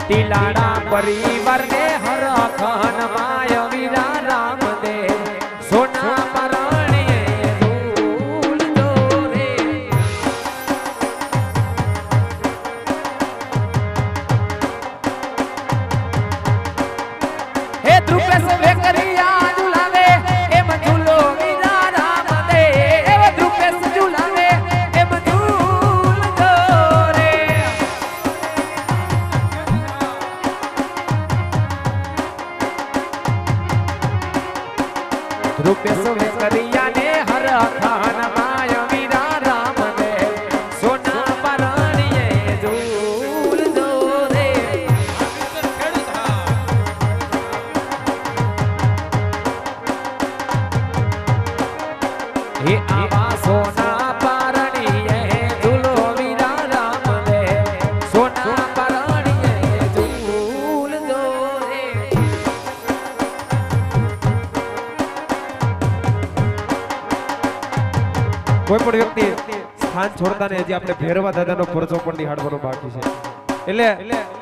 ટીલાડા પરિવાર ને હરખન માય વીરા રામ દે સોના પરણીએ ઝૂલ દો રે હે ધ્રુપેશ વેકરિયા ઝુલાવે એમ ઝૂલો વીરા રામ દે એ ધ્રુપેશ ઝુલાવે એમ ઝૂલ દો રે ધ્રુપેશ વેકરિયા ને હરખન માય વીરા રામ દે સોના પરણીએ ઝૂલ દો રે હે આવા સોના પરણીએ ઝૂલો વીરા રામ દે સોના પરણીએ ઝૂલ દો રે કોઈ પણ વ્યક્તિ સ્થાન છોડતા ને હજી આપણે ભેરવા દાદાનો પરચો પણ નિહાળવાનો બાકી છે એટલે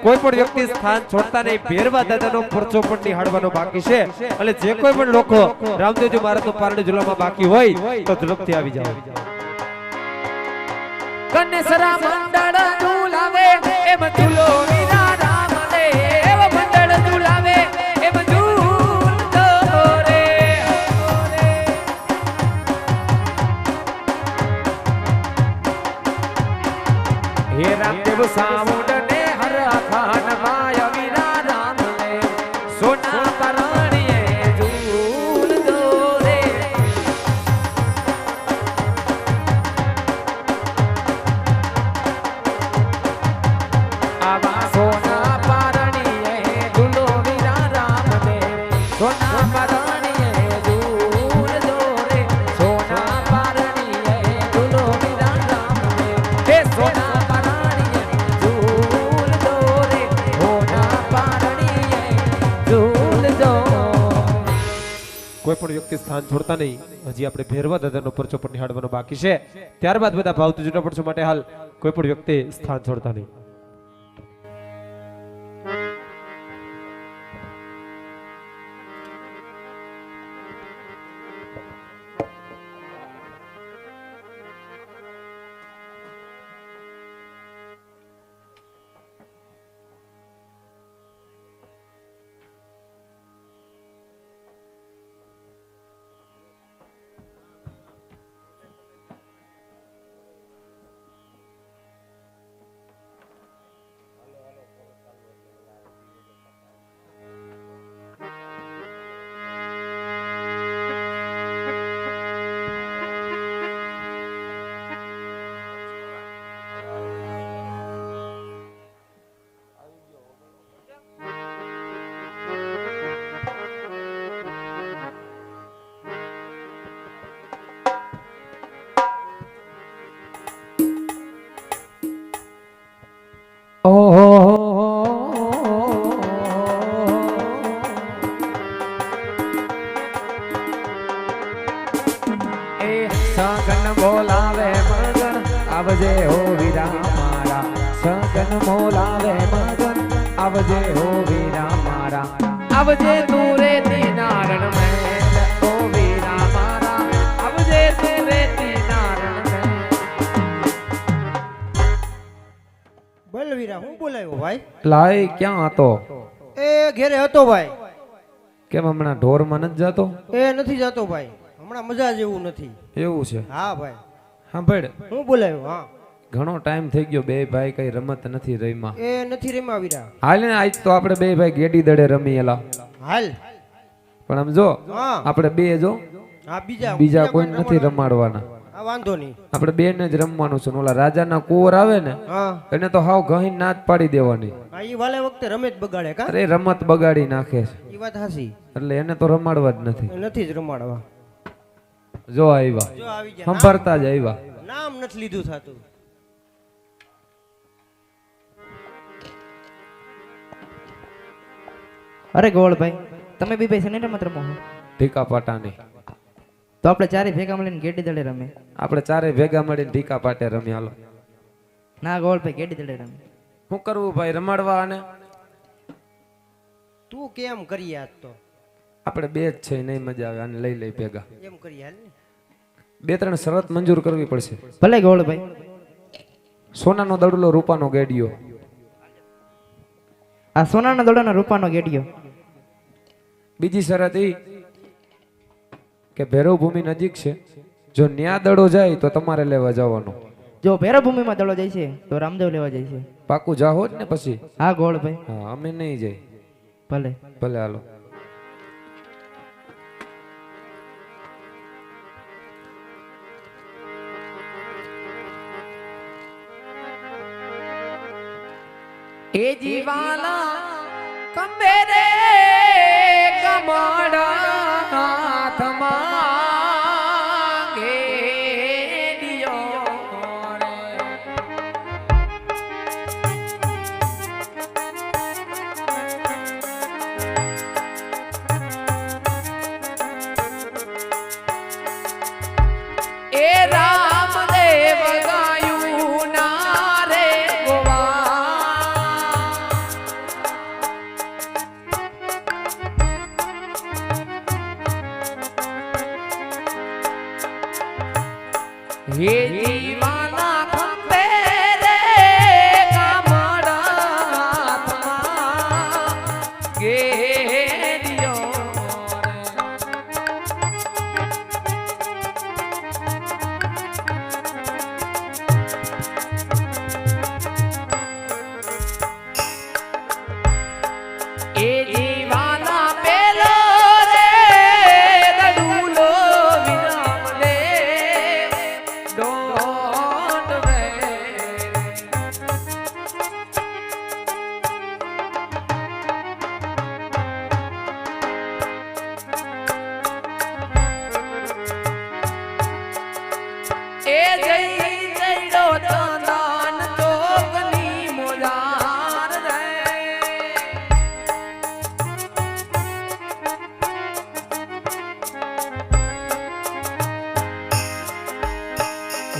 કોઈ પણ વ્યક્તિ સ્થાન છોડતા નહીં ભેરવા દાદાનો પરચો પણ નિહાળવાનો બાકી છે એટલે જે કોઈ પણ લોકો રામદેવજી મહારાજનો પારણે ઝૂલવામાં બાકી હોય તો ઝડપથી આવી જાવ કન્નેસરા મંડળ ઝૂલાવે એમ ઝૂલો વીરા રામ દે એવ મંડળ ઝૂલાવે એમ ઝૂલ દો રે હે રામદેવ સાઉન્ડ ને હરખન માય વીરા રામ દે સોના પરણીએ ઝૂલ દો રે આવા સોના પરણીએ ઝૂલો વીરા રામ દે સોના પરણીએ ઝૂલ દો રે સોના પરણીએ ઝૂલો વીરા રામ દે હે સોના કોઈ પણ વ્યક્તિ સ્થાન છોડતા નહીં હજી આપણે ભેરવા દાદાનો પરચો પણ નિહાળવાનો બાકી છે ત્યારબાદ બધા ભાવથી જૂના પડશો માટે હાલ કોઈ પણ વ્યક્તિ સ્થાન છોડતા નહીં સગન બોલાવે મગન આવજે હો વીરા મારા સગન બોલાવે મગન આવજે હો વીરા મારા આવજે તું રેતી નારણ મેલ ઓ વીરા મારા આવજે તું રેતી નારણ મેલ બોલ વીરા હું બોલાયો ભાઈ લાય ક્યાં હતો એ ઘેરે હતો ભાઈ કેમ હમણાં ઢોરમાં નથી જતો એ નથી જતો ભાઈ હમણાં મજા જેવું નથી એવું છે હા ભાઈ સાંભળ હું બોલાયો હા ઘણો ટાઈમ થઈ ગયો બે ભાઈ કઈ રમત નથી રહીમાં એ નથી રેમાં વીરા હાલ ને આજ તો આપણે બે ભાઈ ગેડી દડે રમીએલા હાલ પણ આમ જો હા આપણે બે જો હા બીજા કોઈ નથી રમાડવાના હા વાંધો નહીં આપણે બે ને જ રમવાનું છે ઓલા રાજાના કુંવર આવે ને હા એને તો હાવ ગહી નાચ પાડી દેવાની હા ઈ વાલે વખતે રમે જ બગાડે કા અરે રમત બગાડી નાખે છે ઈ વાત હાસી એટલે એને તો રમાડવા જ નથી એ નથી જ રમાડવા જો આવ્યા જો આવી ગયા સંભળતા જ આવ્યા નામ નથી લીધું થાતું અરે ગોળભાઈ તમે બી ભાઈ શેની રમત રમો છો? ઢીકા પાટાની તો આપણે ચારે ભેગા મળીને ગેડી દડે રમે. આપણે ચારે ભેગા મળીને ઢીકા પાટે રમી હાલો. ના ગોળભાઈ ગેડી દડે રમે. શું કરવું ભાઈ રમાડવા? અને તું કેમ કરી આજ તો આપણે બે જ છે નહીં મજા આવે આને લઈ લઈ ભેગા એમ કરી હાલ ને 2-3 શરત મંજૂર કરવી પડશે ભલે ગોળભાઈ. સોનાનો દડલો રૂપાનો ગેડિયો આ સોનાના દોડાનો રૂપાનો ગેડિયો. બીજી શરત એ કે ભૈરવ ભૂમિ નજીક છે જો ન્યા દડો જાય તો તમારે લેવા જવાનો જો ભૈરવભૂમિમાં દડો જાય છે તો રામદેવ લેવા જાય છે. પાકું જાહો જ ને પછી હા ગોળભાઈ. હા અમે નહીં જાય ભલે. ભલે હાલો એ જીવાલા કંબે રે કમડા હાથમાં ઘેડિયો રે. એ રામદેવ ગાયું ના રે હે જીવાના ખંભે રે કામડા હાથમાં ઘેરિયો રે. એ જીવાના પેલો રે દડુલો વિરામ લે ડોટ વે. એ જઈ જઈડો તંદાન ચોકની મોજાર રે.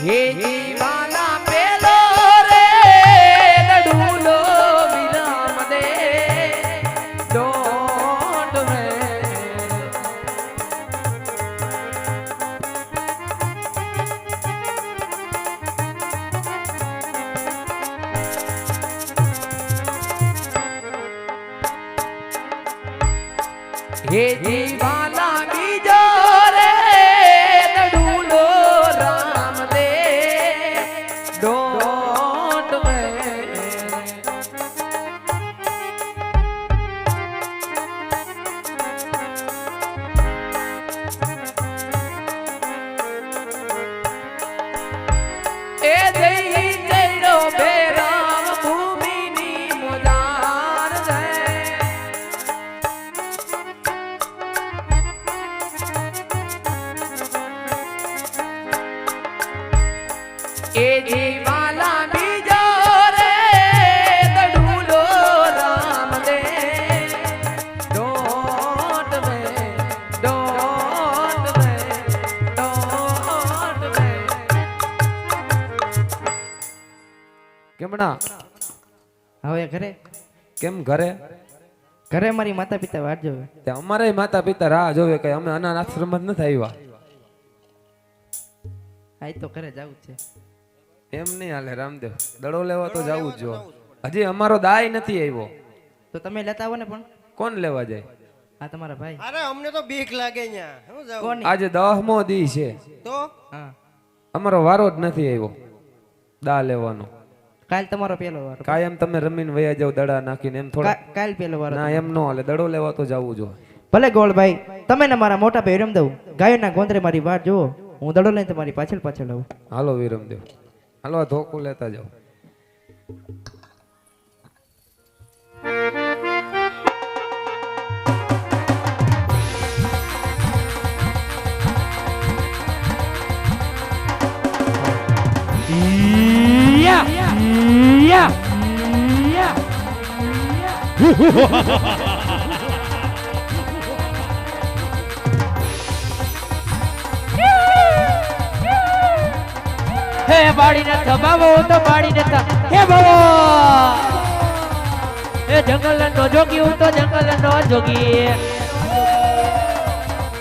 હે જીવાના પેલો રે દડુલો વિરામ દે ડોટ વે. હે જીવાના બીજો રે દડુલો રામ દે ડોટ વે. એ જઈ જઈડો ભૈરવ ભૂમિની મોજાર રે. એ જીવાલા બીજો રે દડુલો રામ દે ડોટ વે ડોટ વે ડોટ વે. કેમણા હવે ઘરે કેમ ઘરે ઘરે મારી માતા પિતા વાટ જોવે. તે અમારે માતા પિતા રાહ જોવે કે અમે અનાથ આશ્રમ જ નથી આવ્યા આજ તો ઘરે જવું જ છે. એમ નહીં હાલે રામદેવ દડો લેવા તો જવું જ જો. હજી અમારો દાય નથી આવ્યો તો તમે લેતા આવો ને પણ. કોણ લેવા જાય હા તમારા ભાઈ. અરે અમને તો બીક લાગે ન્યા હું જાઉં કોણ? આજે 10મો દી છે તો હા અમારો વારો જ નથી આવ્યો દા લેવાનો. કાલ તમારો પેલો વાર. કાયમ તમે રમીને વયા જાવ દડા નાખીને એમ થોડા કાલ પેલો વાર. ના એમ નો હાલે દડો લેવા તો જવું જો. ભલે ગોળભાઈ તમે ને મારા મોટા ભાઈ વિરમદેવ ગાયોના ગોંદરે મારી વાટ જુઓ. હું દડો લઈને તમારી પાછળ પાછળ આવું. હાલો વિરમદેવ હાલો આ ધોકું લેતા જાઓ. હે બાળીને થબાવો તો બાળીને થા હે બાવો હે એ જંગલનો જોગી હું તો જંગલનો જોગી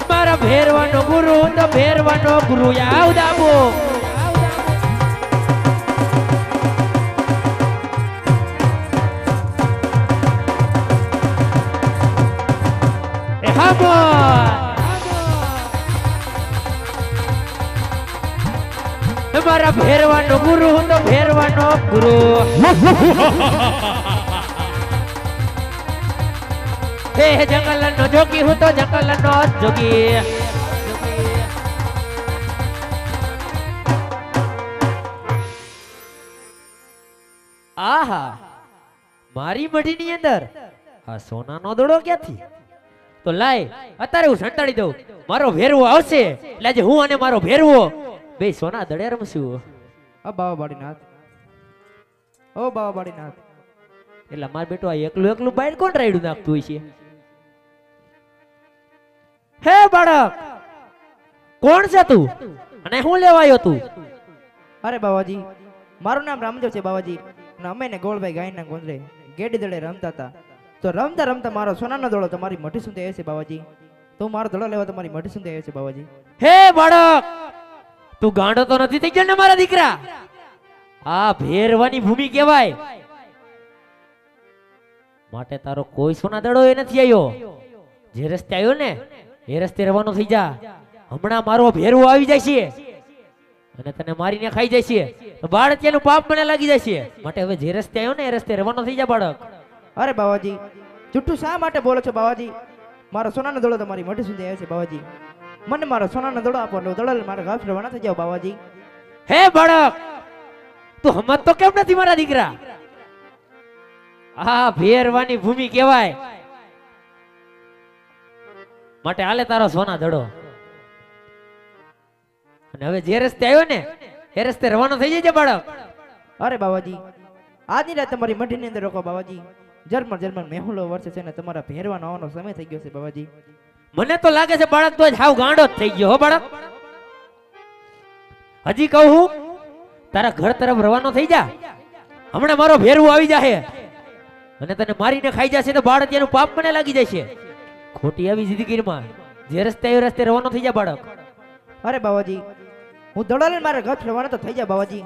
મારા ભેરવાનો ગુરુ હું તો ભેરવાનો ગુરુ આવ દાબો એ હાબો મારા ભેરવાનો ગુરુ હું તો ભેરવાનો ગુરુ હે જંગલનો જોગી હું તો જંગલનો જોગી આહા મારી મઢીની અંદર આ સોનાનો દડો ક્યાંથી તો લાય અત્યારે હું સંતાડી દઉં મારો ભેરવો આવશે એટલે આજે હું અને મારો ભેરવો બે સોના દડે રમશું બાવા બાડીનાથ ઓ બાવા બાડીનાથ એટલે માર બેટો આ એકલું એકલું બાઈડ કોણ રાયડું નાખતું હોય છે હે બાળક કોણ છે તું અને હું લેવા આવ્યો તું અરે બાવાજી મારું નામ રામદેવ છે બાવાજી અને અમે ને ગોળભાઈ ગાયના ગોંદરે ગેડી દડે રમતા હતા તો રમતા રમતા મારો સોનાનો દડો તમારી મઠી સુધી આવ્યો છે બાવાજી તો મારો દડો લેવા તમારી મઠી સુધી આવ્યો છે બાવાજી હે બાળક તું ગાંડો તો નથી થઈ ગયો ને મારા દીકરા આ ભેરવાની ભૂમિ કહેવાય માટે તારો કોઈ સોના દડો એ નથી આવ્યો જે રસ્તે આવ્યો ને એ રસ્તે રવાનો થઈ જા હમણાં મારો ભેરવો આવી જાય છે અને તને મારીને ખાઈ જાય છે તો બાળક તેનું પાપ મને લાગી જાય છે માટે હવે જે રસ્તે આવ્યો ને એ રસ્તે રવાનો થઈ જા બાળક અરે બાવાજી જુઠ્ઠું શા માટે બોલો છો બાવાજી મારો સોનાનો દડો તમારી મઠી સુધી આવ્યો છે બાવાજી મને મારો સોનાનો દડો આપો એટલે દડો મારા ઘાસ રવાના થઈ જાવ બાવાજી હે બાળક તું હમત તો કેમ નથી મારા દીકરા આ ભેરવાની ભૂમિ કહેવાય માટે હાલે તારો સોના દડો અને હવે જે રસ્તે આવ્યો ને એ રસ્તે રવાનો થઈ જાય બાળક અરે બાવાજી આજની રાત તમારી મઠીની અંદર રોકો બાવાજી જર્મન જર્મન મેહુલો વર્ષે છે ને તમારા ભેરવાનો આવવાનો સમય થઈ ગયો છે બાવાજી મને તો લાગે છે બાળક તો હાવ ગાંડો જ થઈ ગયો હો બાળક હજી કહું હું તારા ઘર તરફ રવાનો થઈ જા હમણાં મારો ભેરવો આવી જાહે અને તને મારીને ખાઈ જશે તો બાળક એનું પાપ મને લાગી જશે ખોટી આવી જિંદગીમાં જે રસ્તે આવ્યો રસ્તે રવાનો થઈ જા બાળક અરે બાવાજી હું દડો લઈને મારા ઘર રવાના તો થઈ જાય બાવાજી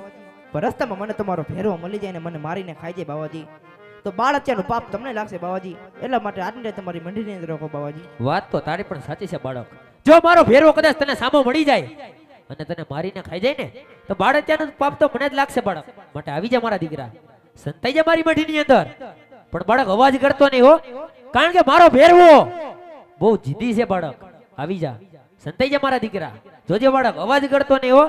પણ રસ્તામાં મને તમારો ભેરવો મળી જાય ને મને મારીને ખાઈ જાય બાવાજી તો બાળકનું પાપ તમને લાગશે બાવાજી એટલા માટે આજની રાત તમારી મંડીની અંદર રોકો બાવાજી વાત તો તારી પણ સાચી છે બાળક જો મારો ભેરવો કદાચ તને સામો મળી જાય અને તને મારીને ખાઈ જાય ને તો બાળક ત્યાંનું પાપ તો મને જ લાગશે બાળક માટે આવી જા મારા દીકરા સંતાઈ જા મારી મંડીની અંદર પણ બાળક અવાજ કરતો નહીં હો કારણ કે મારો ભેરવો બહુ જીદી છે બાળક આવી જા સંતાઈ જા મારા દીકરા જોજે બાળક અવાજ કરતો નહીં હો